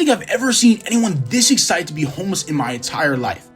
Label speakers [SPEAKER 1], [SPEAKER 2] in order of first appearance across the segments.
[SPEAKER 1] think I've ever seen anyone this excited to be homeless in my entire life.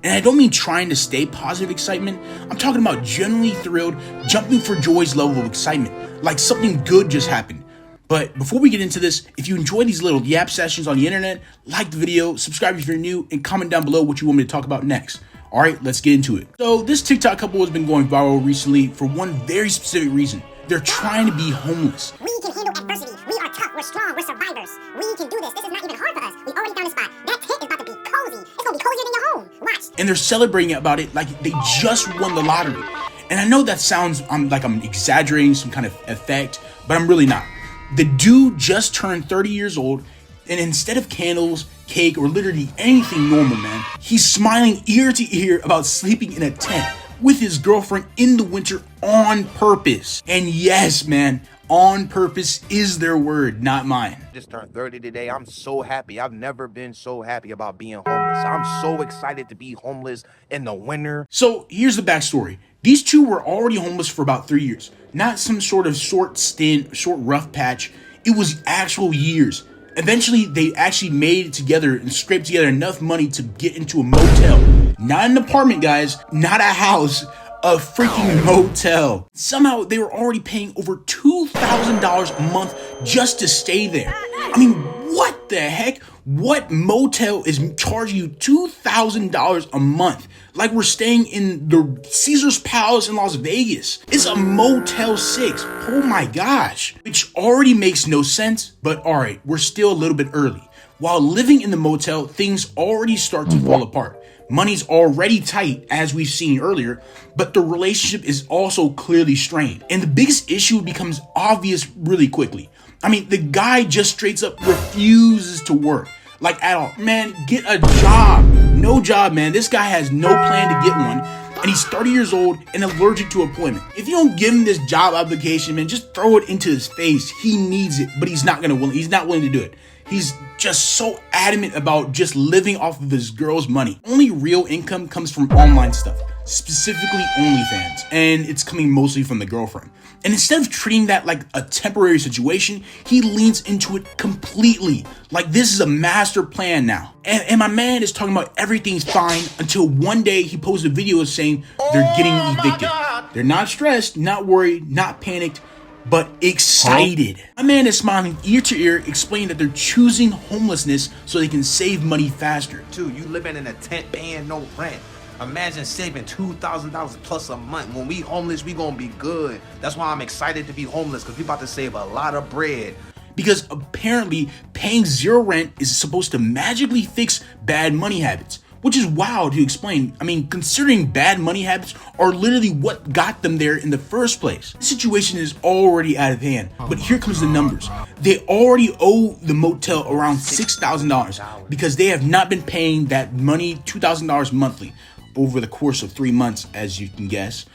[SPEAKER 1] And I don't mean trying to stay positive excitement. I'm talking about genuinely thrilled, jumping for joy's level of excitement, like something good just happened. But before we get into this, if you enjoy these little yap sessions on the internet, like the video, subscribe if you're new, and comment down below what you want me to talk about next. All right, let's get into it. So this TikTok couple has been going viral recently for one very specific reason. They're trying to be homeless.
[SPEAKER 2] We can handle adversity. We are tough. We're strong. We're survivors. We can do this. This is not even hard for us. We already found a spot. That tent is about to be cozy. It's going to be cozier than your home. Watch.
[SPEAKER 1] And they're celebrating about it like they just won the lottery. And I know that sounds like I'm exaggerating some kind of effect, but I'm really not. The dude just turned 30 years old, and instead of candles, cake, or literally anything normal, man, he's smiling ear to ear about sleeping in a tent with his girlfriend in the winter on purpose. And yes, man, on purpose is their word, not mine.
[SPEAKER 3] Just turned 30 today. I'm so happy. I've never been so happy about being homeless. I'm so excited to be homeless in the winter.
[SPEAKER 1] So here's the backstory. These two were already homeless for about 3 years. Not some sort of short stint, short rough patch. It was actual years. Eventually, they actually made it together and scraped together enough money to get into a motel. Not an apartment, guys. Not a house. A freaking motel. Somehow, they were already paying over $2,000 a month just to stay there. I mean, what the heck? What motel is charging you $2,000 a month? Like we're staying in the Caesar's Palace in Las Vegas. It's a Motel 6. Oh my gosh. Which already makes no sense, but alright, we're still a little bit early. While living in the motel, things already start to fall apart. Money's already tight, as we've seen earlier, but the relationship is also clearly strained. And the biggest issue becomes obvious really quickly. I mean, the guy just straight up refuses to work. Like at all. Man, get a job. No job, man. This guy has no plan to get one. And he's 30 years old and allergic to employment. If you don't give him this job application, man, just throw it into his face. He needs it, but he's not willing to do it. He's just so adamant about just living off of his girl's money. Only real income comes from online stuff, specifically OnlyFans, and it's coming mostly from the girlfriend. And instead of treating that like a temporary situation, he leans into it completely. Like this is a master plan now. And my man is talking about everything's fine until one day he posts a video saying they're getting evicted. They're not stressed, not worried, not panicked, but excited. My man is smiling ear to ear, explaining that they're choosing homelessness so they can save money faster.
[SPEAKER 3] Too, you living in a tent paying no rent. Imagine saving $2,000 plus a month. When we homeless, we gonna be good. That's why I'm excited to be homeless, because we about to save a lot of bread.
[SPEAKER 1] Because apparently paying zero rent is supposed to magically fix bad money habits, which is wild to explain. I mean, considering bad money habits are literally what got them there in the first place. The situation is already out of hand, but here comes the numbers. They already owe the motel around $6,000 because they have not been paying that money, $2,000 monthly, over the course of 3 months, as you can guess.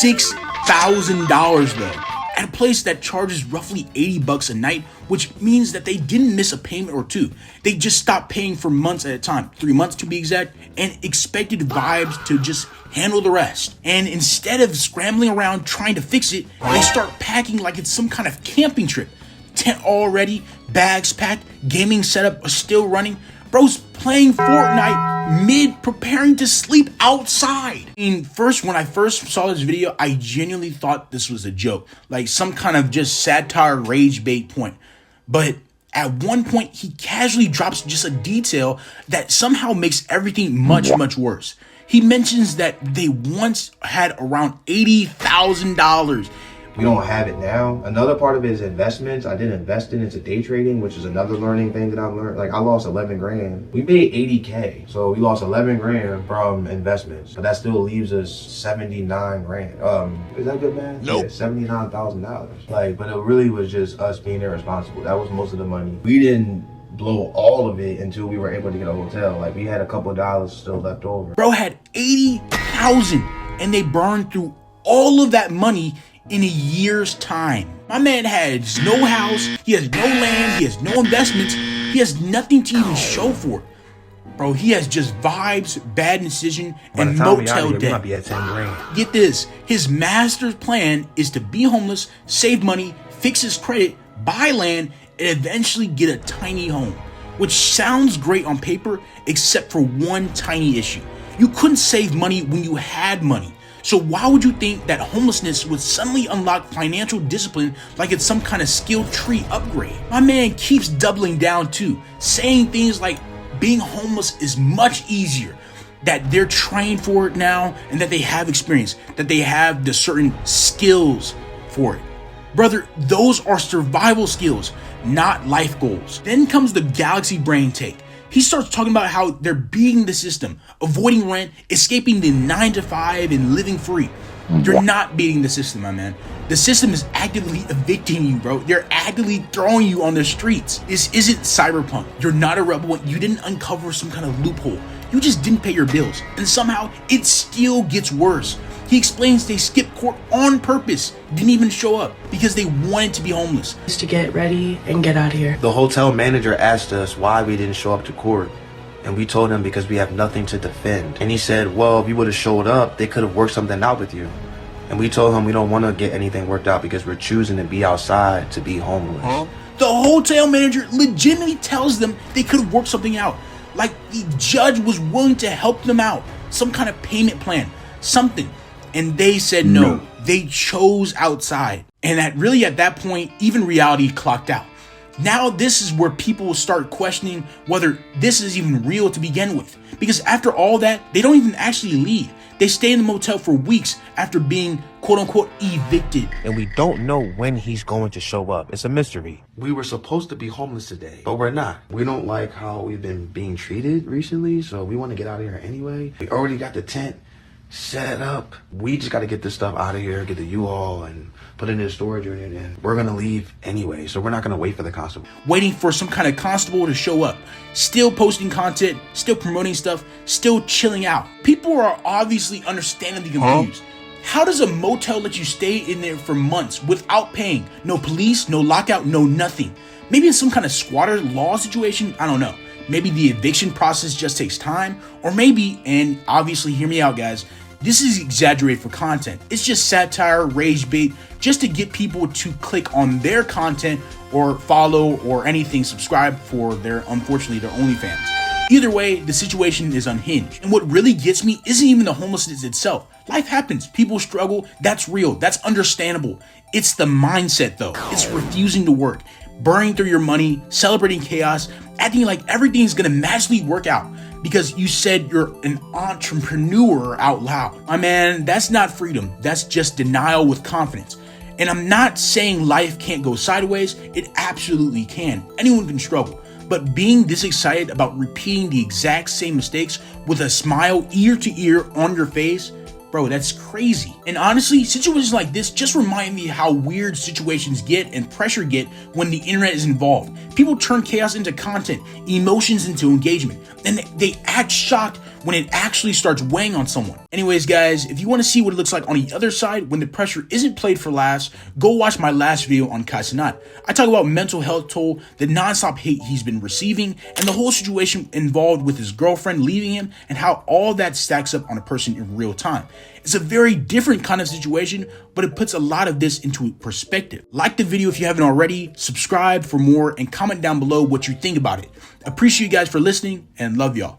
[SPEAKER 1] $6,000 though, at a place that charges roughly $80 a night, which means that they didn't miss a payment or two. They just stopped paying for months at a time, 3 months to be exact, and expected vibes to just handle the rest. And instead of scrambling around trying to fix it, they start packing like it's some kind of camping trip. Tent all ready, bags packed, gaming setup are still running. Bro's playing Fortnite mid preparing to sleep outside. I mean, when I first saw this video, I genuinely thought this was a joke, like some kind of just satire rage bait point. But at one point, he casually drops just a detail that somehow makes everything much worse. He mentions that they once had around $80,000.
[SPEAKER 4] We don't have it now. Another part of it is investments. I did invest into day trading, which is another learning thing that I've learned. Like I lost 11 grand. We made 80K. So we lost 11 grand from investments. But that still leaves us 79 grand. Is that good, man?
[SPEAKER 3] Nope.
[SPEAKER 4] Yeah, $79,000. Like, but it really was just us being irresponsible. That was most of the money. We didn't blow all of it until we were able to get a hotel. Like we had a couple of dollars still left over.
[SPEAKER 1] Bro had 80,000 and they burned through all of that money in a year's time. My man has no house, he has no land, he has no investments, he has nothing to even show for it. Bro, he has just vibes, bad decision, and motel debt.
[SPEAKER 3] Might be at 10 grand.
[SPEAKER 1] Get this, his master's plan is to be homeless, save money, fix his credit, buy land, and eventually get a tiny home, which sounds great on paper, except for one tiny issue. You couldn't save money when you had money. So why would you think that homelessness would suddenly unlock financial discipline like it's some kind of skill tree upgrade? My man keeps doubling down too, saying things like being homeless is much easier, that they're trained for it now, and that they have experience, that they have the certain skills for it. Brother, those are survival skills, not life goals. Then comes the galaxy brain take. He starts talking about how they're beating the system, avoiding rent, escaping the 9 to 5, and living free. You're not beating the system, my man. The system is actively evicting you, bro. They're actively throwing you on the streets. This isn't cyberpunk. You're not a rebel. You didn't uncover some kind of loophole. You just didn't pay your bills. And somehow it still gets worse. He explains they skipped court on purpose, didn't even show up because they wanted to be homeless.
[SPEAKER 5] Just to get ready and get out of here.
[SPEAKER 3] The hotel manager asked us why we didn't show up to court. And we told him because we have nothing to defend. And he said, well, if you would have showed up, they could have worked something out with you. And we told him we don't want to get anything worked out because we're choosing to be outside to be homeless.
[SPEAKER 1] The hotel manager legitimately tells them they could have worked something out. Like the judge was willing to help them out. Some kind of payment plan, something. And they said no. They chose outside. And at that point, even reality clocked out. Now this is where people start questioning whether this is even real to begin with. Because after all that, they don't even actually leave. They stay in the motel for weeks after being quote unquote evicted.
[SPEAKER 3] And we don't know when he's going to show up. It's a mystery. We were supposed to be homeless today, but we're not. We don't like how we've been being treated recently, so we want to get out of here anyway. We already got the tent set up. We just got to get this stuff out of here, get the U-Haul and put it in the storage unit, and we're going to leave anyway, so we're not going to wait for the constable.
[SPEAKER 1] Waiting for some kind of constable to show up. Still posting content, still promoting stuff, still chilling out. People are obviously understandably confused. How does a motel let you stay in there for months without paying? No police, no lockout, no nothing. Maybe it's some kind of squatter law situation, I don't know. Maybe the eviction process just takes time, or maybe, and obviously hear me out guys, this is exaggerated for content. It's just satire, rage bait, just to get people to click on their content or follow or anything, subscribe for unfortunately, their OnlyFans. Either way, the situation is unhinged. And what really gets me isn't even the homelessness itself. Life happens, people struggle, that's real, that's understandable. It's the mindset though. It's refusing to work, burning through your money, celebrating chaos, acting like everything's gonna magically work out because you said you're an entrepreneur out loud. My man, that's not freedom. That's just denial with confidence. And I'm not saying life can't go sideways. It absolutely can. Anyone can struggle. But being this excited about repeating the exact same mistakes with a smile ear to ear on your face, bro, that's crazy. And honestly, situations like this just remind me how weird situations get and pressure get when the internet is involved. People turn chaos into content, emotions into engagement, and they act shocked when it actually starts weighing on someone. Anyways, guys, if you want to see what it looks like on the other side when the pressure isn't played for laughs, go watch my last video on Kaisanat. I talk about mental health toll, the nonstop hate he's been receiving, and the whole situation involved with his girlfriend leaving him, and how all that stacks up on a person in real time. It's a very different kind of situation, but it puts a lot of this into perspective. Like the video if you haven't already, subscribe for more, and comment down below what you think about it. Appreciate you guys for listening, and love y'all.